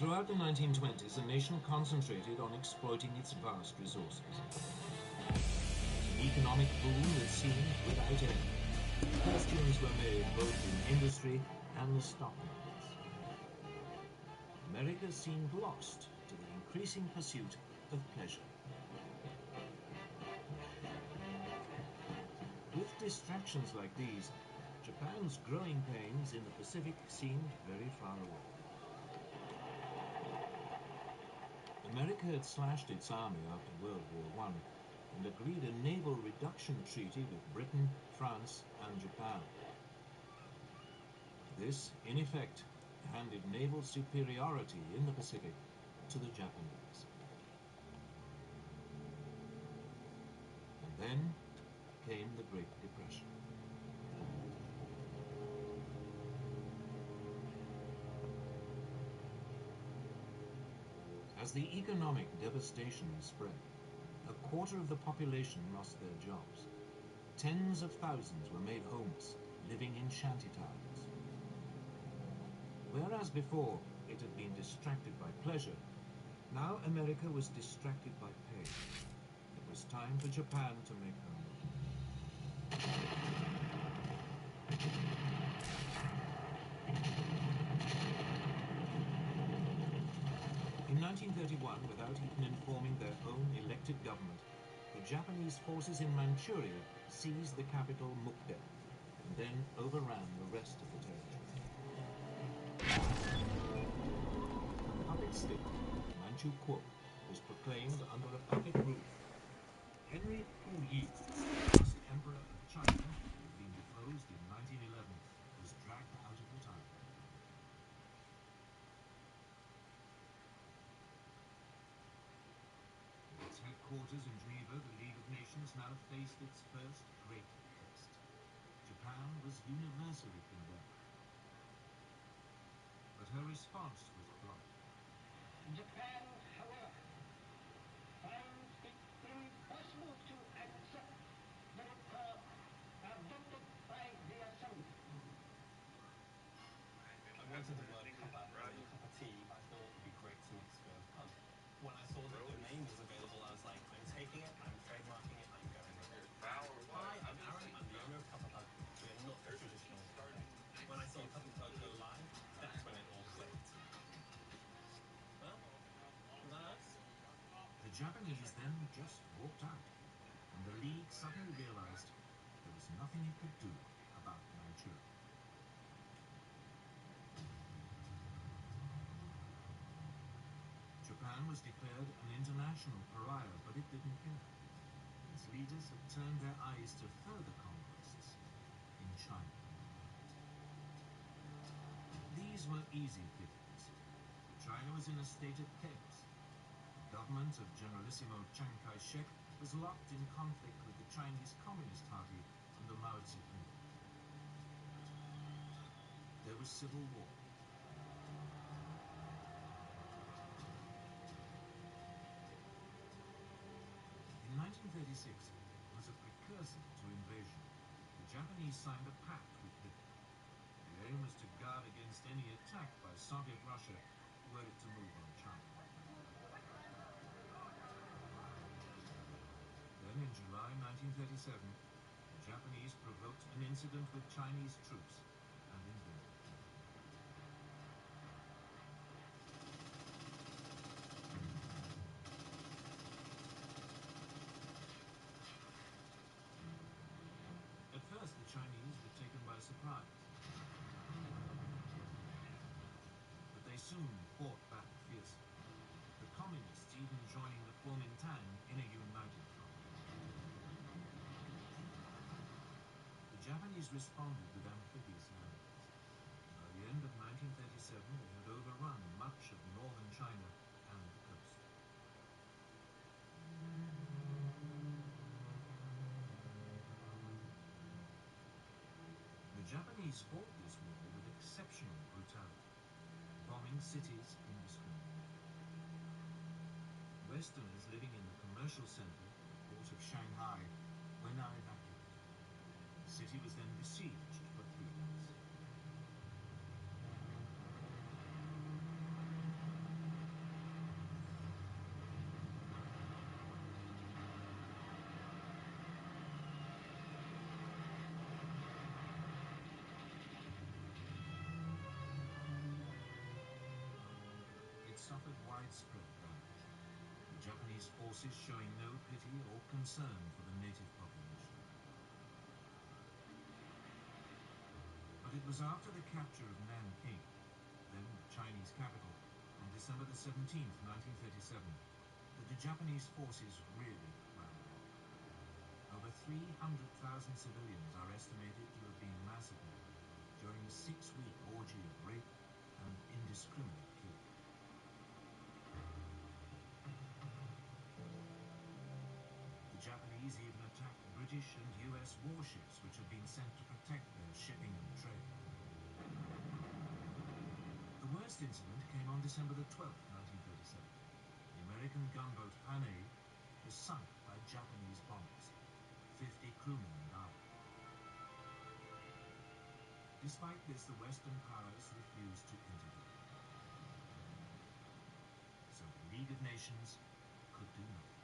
Throughout the 1920s, the nation concentrated on exploiting its vast resources. An economic boom that seemed without end. Fortunes were made both in industry and the stock markets. America seemed lost to the increasing pursuit of pleasure. With distractions like these, Japan's growing pains in the Pacific seemed very far away. America had slashed its army after World War I and agreed a naval reduction treaty with Britain, France, and Japan. This, in effect, handed naval superiority in the Pacific to the Japanese. And then came the Great Depression. As the economic devastation spread, a quarter of the population lost their jobs. Tens of thousands were made homeless, living in shantytowns. Whereas before it had been distracted by pleasure, now America was distracted by pain. It was time for Japan to make her move. In 1931, without even informing their own elected government, the Japanese forces in Manchuria seized the capital Mukden and then overran the rest of the territory. A puppet state, Manchu Kuo, was proclaimed under a puppet rule. Henry Puyi, last emperor of China, who had been deposed in 1911, was dragged out of the town. Its headquarters in Geneva, the League of Nations now faced its first great test. Japan was universally condemned. But her response was blunt. Japan, however, finds it impossible to accept the report adopted by the Assembly. I wanted the word cuppa as in cup of tea, but I thought it would be great to mix with pun. When I saw that the name was available, I was like, I'm taking it, I'm trademarking it, I'm going with it. Hi, I'm Aaron, I'm the owner of Cuppa Pug. We are not the traditional cafe. When I saw Cuppa Pug go live, that's when it all clicked. Well, was that us? The Japanese then just walked out, and the League suddenly realized there was nothing it could do about Manchuria. Japan was declared an international pariah, but it didn't care. Its leaders had turned their eyes to further conquests in China. These were easy pickings. China was in a state of chaos. The government of Generalissimo Chiang Kai-shek was locked in conflict with the Chinese Communist Party under Mao Zedong. There was civil war. In 1936 was a precursor to invasion. The Japanese signed a pact with Hitler. The aim was to guard against any attack by Soviet Russia were it to move on China. Then in July 1937, the Japanese provoked an incident with Chinese troops and invaded. At first, the Chinese were taken by surprise, but they soon fought back fiercely, the Communists even joining the Kuomintang in a united front. The Japanese responded with amphibious landings. By the end of 1937, they had overrun much of northern China and the coast. The Japanese fought this war with exceptional brutality, bombing cities indiscriminately. Westerners living in the commercial center, the port of Shanghai, were now evacuated. The city was then besieged for 3 months. widespread damage, the Japanese forces showing no pity or concern for the native population. But it was after the capture of Nanking, then the Chinese capital, on December the 17th, 1937, that the Japanese forces really rammed on. Over 300,000 civilians are estimated to have been massacred during a 6-week orgy of rape and indiscriminate killing. The Japanese even attacked British and US warships which had been sent to protect their shipping and trade. The worst incident came on December the 12th, 1937. The American gunboat Panay was sunk by Japanese bombers. 50 crewmen died. Despite this, the Western powers refused to intervene. So the League of Nations could do nothing.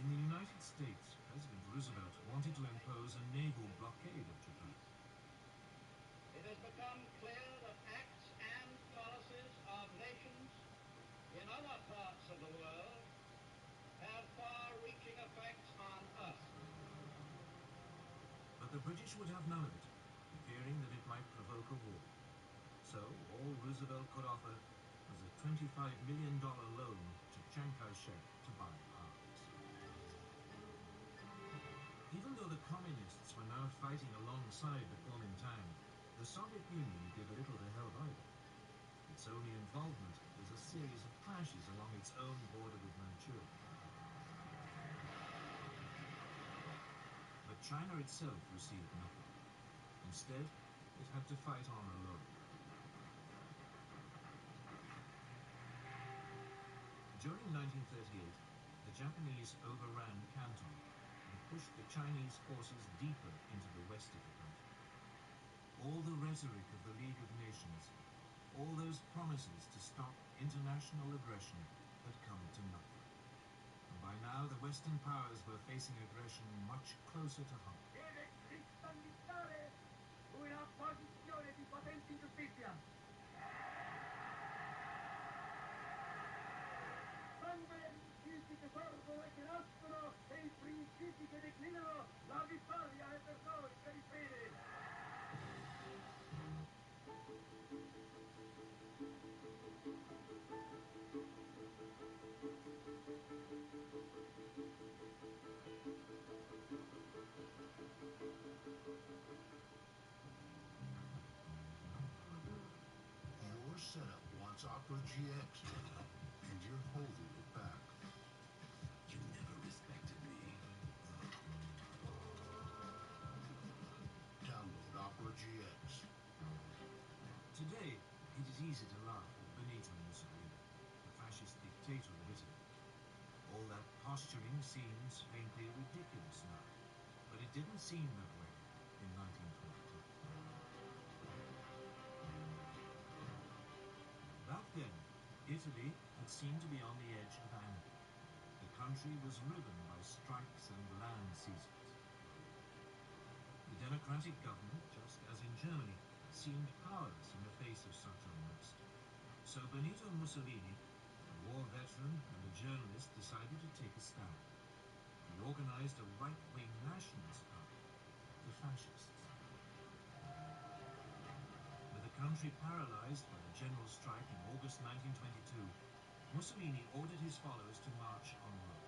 In the United States, President Roosevelt wanted to impose a naval blockade of Japan. It has become clear that acts and policies of nations in other parts of the world have far-reaching effects on us. But the British would have none of it, fearing that it might provoke a war. So all Roosevelt could offer was a $25 million loan to Chiang Kai-shek to buy arms. Even though the communists were now fighting alongside the Kuomintang, the Soviet Union did little to help either. Its only involvement was a series of clashes along its own border with Manchuria. But China itself received nothing. Instead, it had to fight on alone. During 1938, the Japanese overran Canton and pushed the Chinese forces deeper into the west of the country. All the rhetoric of the League of Nations, all those promises to stop international aggression had come to nothing. And by now, the Western powers were facing aggression much closer to home. Deve cristallizzare una posizione di potente ingiustizia. Quando i principi che sorgono e che nascono e i principi che declinano, la vittoria è per noi, per i fedeli. Your setup wants Opera GX, and you're holding it back. You never respected me. Download Opera GX. Today, it is easy to laugh at Benito Mussolini, the fascist dictator of Italy. All that posturing seems faintly ridiculous now, but it didn't seem that way in 1922. Back then, Italy had seemed to be on the edge of anarchy. The country was riven by strikes and land seizures. The democratic government, just as in Germany, seemed powerless in the face of such unrest. So Benito Mussolini, a war veteran and a journalist, decided to take a stand. He organized a right-wing nationalist party, the Fascists. With the country paralyzed by the general strike in August 1922, Mussolini ordered his followers to march on Rome.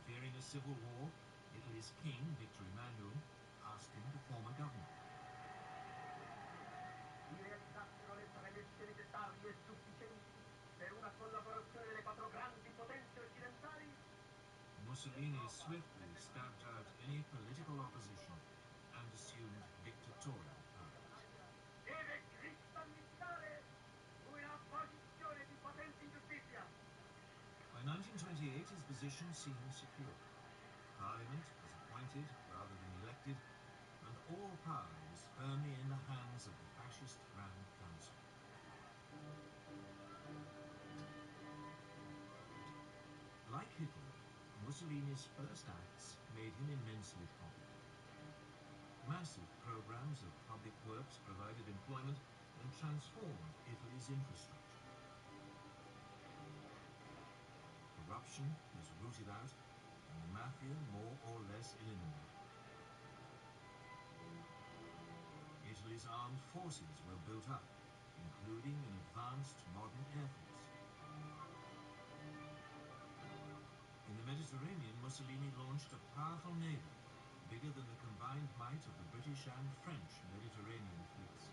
Fearing a civil war, Italy's king, Victor Emmanuel, asked him to form a government. Si realizzassero le premesse necessarie e sufficienti per una collaborazione delle quattro grandi potenze occidentali. Mussolini swiftly stamped out any political opposition and assumed dictatorial powers. Deve cristallizzare una posizione di potente ingiustizia. By 1928, his position seemed secure. Parliament was appointed rather than elected, and all power was firmly in the hands of the fascist Grand Council. Like Hitler, Mussolini's first acts made him immensely popular. Massive programs of public works provided employment and transformed Italy's infrastructure. Corruption was rooted out and the mafia more or less eliminated. Italy's armed forces were built up, including an advanced modern air force. In the Mediterranean, Mussolini launched a powerful navy, bigger than the combined might of the British and French Mediterranean fleets.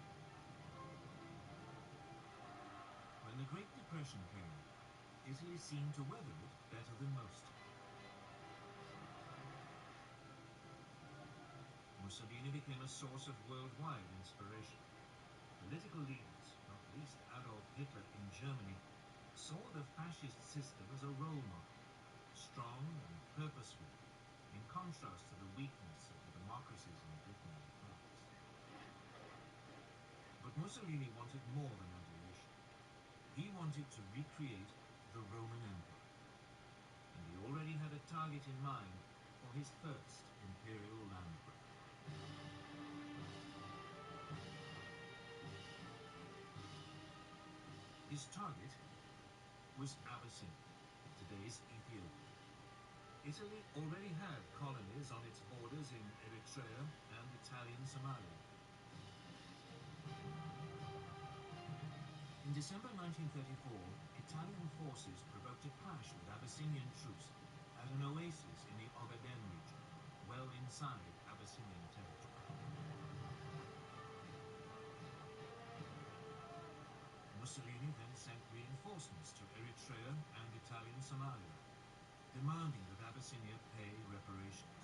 When the Great Depression came, Italy seemed to weather it better than most. Mussolini became a source of worldwide inspiration. Political leaders, not least Adolf Hitler in Germany, saw the fascist system as a role model, strong and purposeful, in contrast to the weakness of the democracies in Britain and France. But Mussolini wanted more than adulation. He wanted to recreate the Roman Empire, and he already had a target in mind for his first imperial land grab. His target was Abyssinia, today's Ethiopia. Italy already had colonies on its borders in Eritrea and Italian Somalia. In December 1934, Italian forces provoked a clash with Abyssinian troops at an oasis in the Ogaden region, well inside Abyssinian territory. Mussolini then sent reinforcements to Eritrea and Italian Somalia, demanding that Abyssinia pay reparations.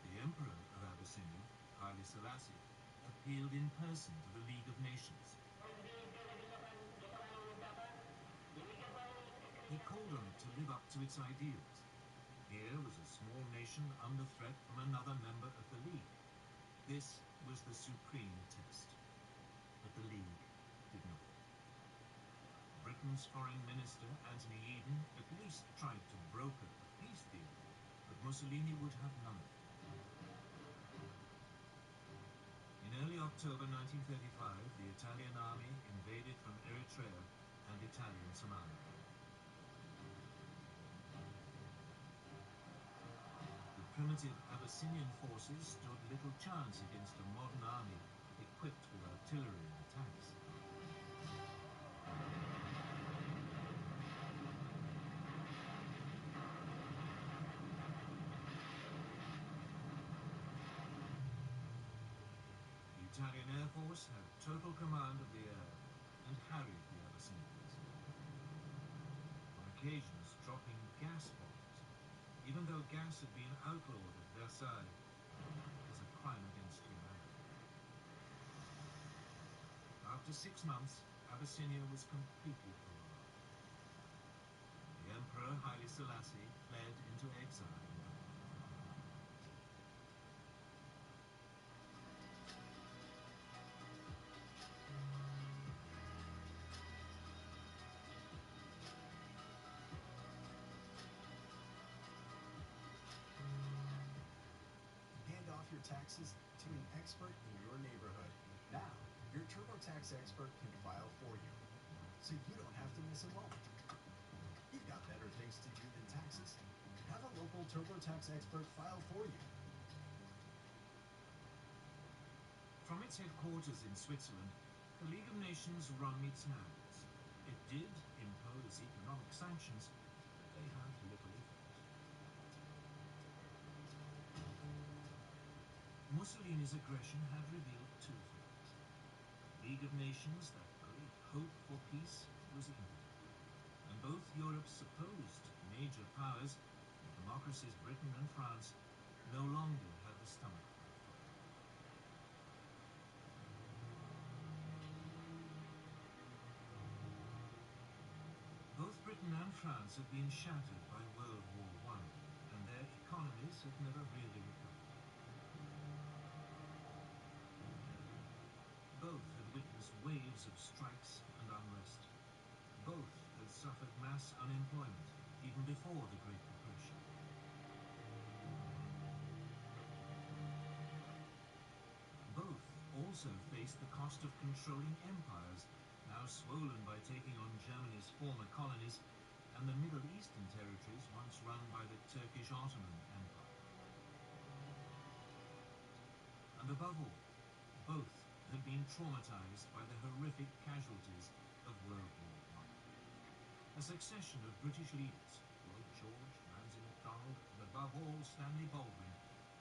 The Emperor of Abyssinia, Haile Selassie, appealed in person to the League of Nations. He called on it to live up to its ideals. Here was a small nation under threat from another member of the League. This was the supreme test. But the League did not. Britain's Foreign Minister, Anthony Eden, at least tried to broker a peace deal, but Mussolini would have none of it. In early October 1935, the Italian army invaded from Eritrea and Italian Somalia. The primitive Abyssinian forces stood little chance against a modern army equipped with artillery and tanks. The Italian Air Force had total command of the air and harried the Abyssinians, on occasions dropping gas bombs, even though gas had been outlawed at Versailles as a crime against humanity. After 6 months, Abyssinia was completely overrun. The Emperor Haile Selassie fled into exile. Hand off your taxes to an expert in your neighborhood. Now, your TurboTax expert can file for you, so you don't have to miss a moment. You've got better things to do than taxes. Have a local TurboTax expert file for you. From its headquarters in Switzerland, the League of Nations wrung its hands. It did impose economic sanctions, but they had little effect. Mussolini's aggression had revealed two things. The League of Nations, that great hope for peace, was impotent. And both Europe's supposed major powers, the democracies Britain and France, no longer had the stomach for the fight. Both Britain and France had been shattered by World War I, and their economies had never really recovered. Both had witnessed waves of strikes and unrest. Both had suffered mass unemployment even before the Great Depression. also faced the cost of controlling empires, now swollen by taking on Germany's former colonies and the Middle Eastern territories once run by the Turkish Ottoman Empire. And above all, both had been traumatized by the horrific casualties of World War I. A succession of British leaders, Lloyd George, Ramsay MacDonald, and above all Stanley Baldwin,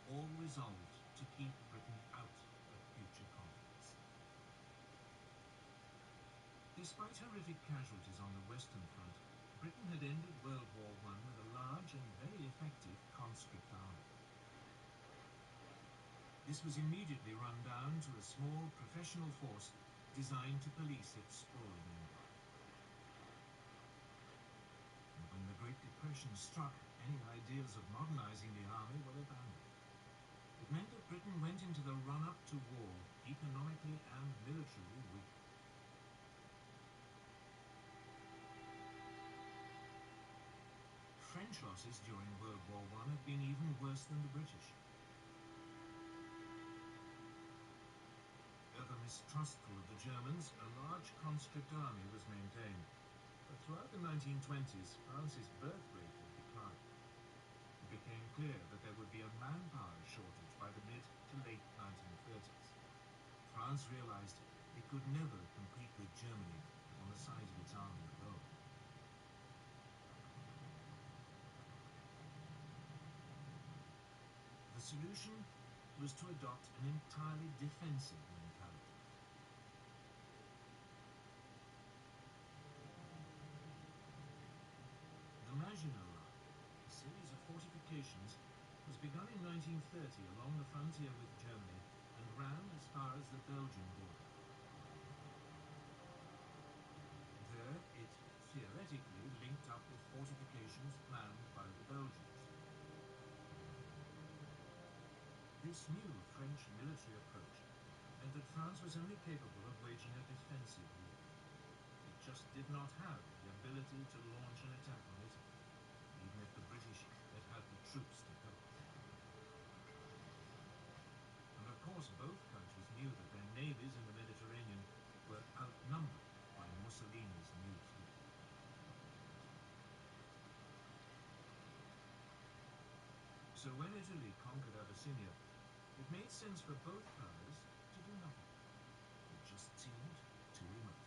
all resolved to keep Britain out of future conflicts. Despite horrific casualties on the Western Front, Britain had ended World War I with a large and very effective conscript army. This was immediately run down to a small professional force designed to police its sprawling empire. And when the Great Depression struck, any ideas of modernizing the army were abandoned. It meant that Britain went into the run-up to war economically and militarily weak. French losses during World War I had been even worse than the British. Ever mistrustful of the Germans, a large conscript army was maintained. But throughout the 1920s, France's birth rate had declined. It became clear that there would be a manpower shortage by the mid to late 1930s. France realized it could never compete with Germany on the size of its army alone. The solution was to adopt an entirely defensive mentality. The Maginot Line, a series of fortifications, was begun in 1930 along the frontier with Germany and ran as far as the Belgian border. There, it theoretically linked up with fortifications planned by the Belgians. This new French military approach meant that France was only capable of waging a defensive war. It just did not have the ability to launch an attack on Italy, even if the British had had the troops to cope. And of course, both countries knew that their navies in the Mediterranean were outnumbered by Mussolini's new fleet. So when Italy conquered Abyssinia, it made sense for both powers to do nothing. It just seemed too remote,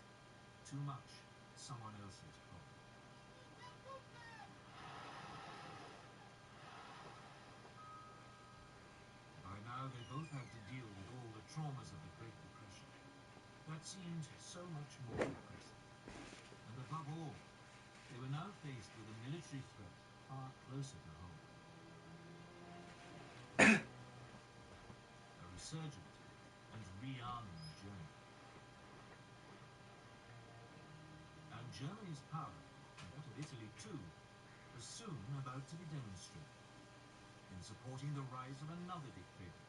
too much someone else's problem. By now, they both had to deal with all the traumas of the Great Depression. That seemed so much more pressing. And above all, they were now faced with a military threat far closer to home. A resurgent and rearming Germany. And Germany's power, and that of Italy too, was soon about to be demonstrated in supporting the rise of another dictator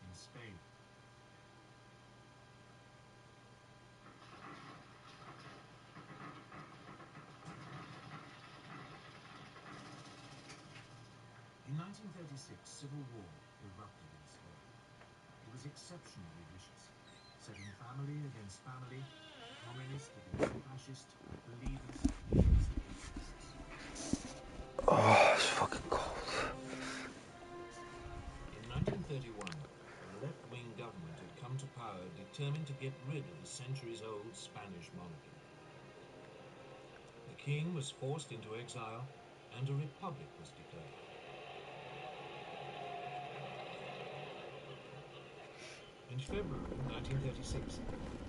in Spain. In 1936, civil war erupted in Spain. It was exceptionally vicious, setting family against family, communist against fascist, believers against atheists. Oh, it's fucking cold. In 1931, a left-wing government had come to power determined to get rid of the centuries-old Spanish monarchy. The king was forced into exile and a republic was declared. In February 1936,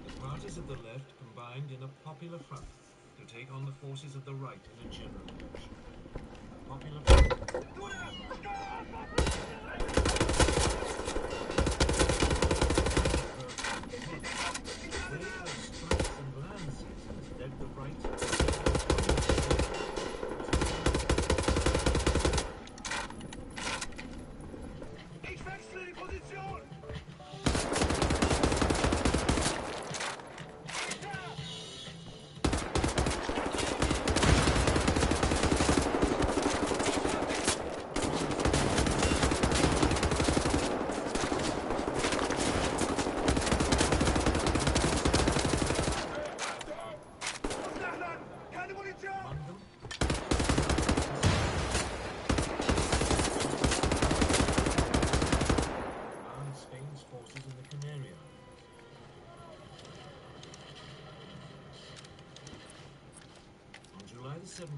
the parties of the left combined in a popular front to take on the forces of the right in a general election. The Popular Front and land seizures led the right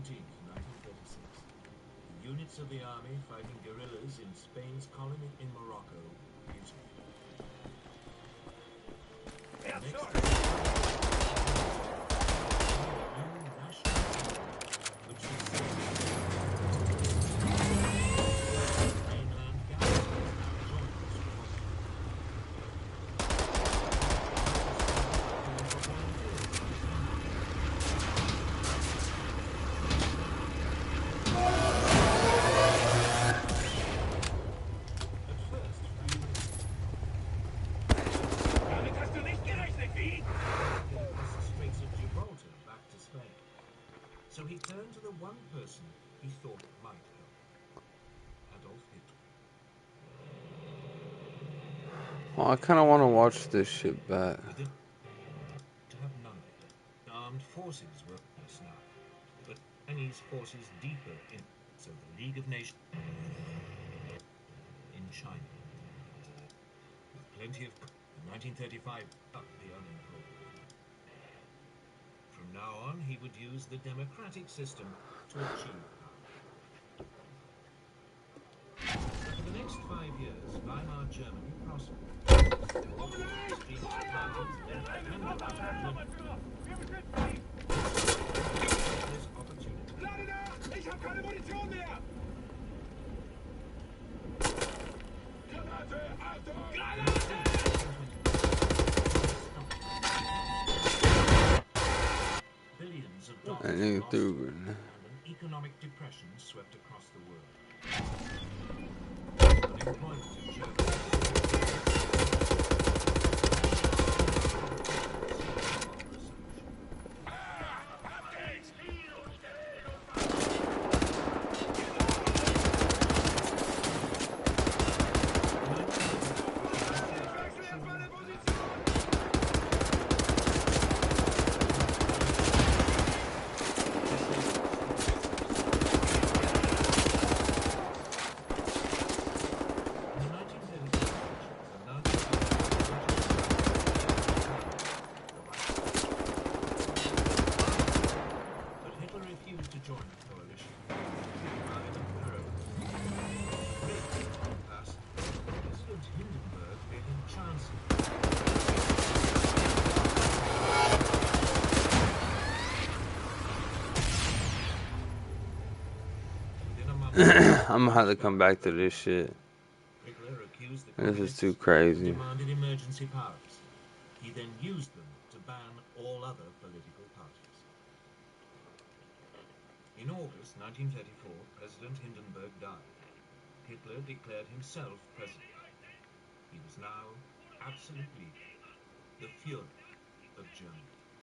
17th, 1936. The units of the army fighting guerrillas in Spain's colony in Morocco mutinied. Next, new national anthem, which was mainland garrisons now joined this revolt. At first, Damit hast du nicht gerechnet, wie? across the Straits of Gibraltar back to Spain. So he turned to the one person he thought might help: Adolf Hitler. Oh, I kind of want to watch this shit back. Within to have none of it. Armed forces were less now, but Chinese forces deeper in. So the League of Nations in China, with plenty of 1935 up the unemployed. From now on, he would use the democratic system to achieve power. For the next 5 years, Weimar Germany prospered. Extremist parties led by Hitler's opportunity. Lade nach! Ich hab keine Munition mehr! Granate! Achtung! Granate! Billions of I dollars need lost, to. and an economic depression swept across the world. Unemployment in Germany. But Hitler refused to join the coalition. President Hindenburg made him chancellor. Within a month, I'm gonna have to come back to this shit. Hitler accused the This is communists too crazy. and demanded emergency powers. He then used them to ban all other political parties. In August 1934, President Hindenburg died. Hitler declared himself president. He was now absolute leader, the Führer of Germany.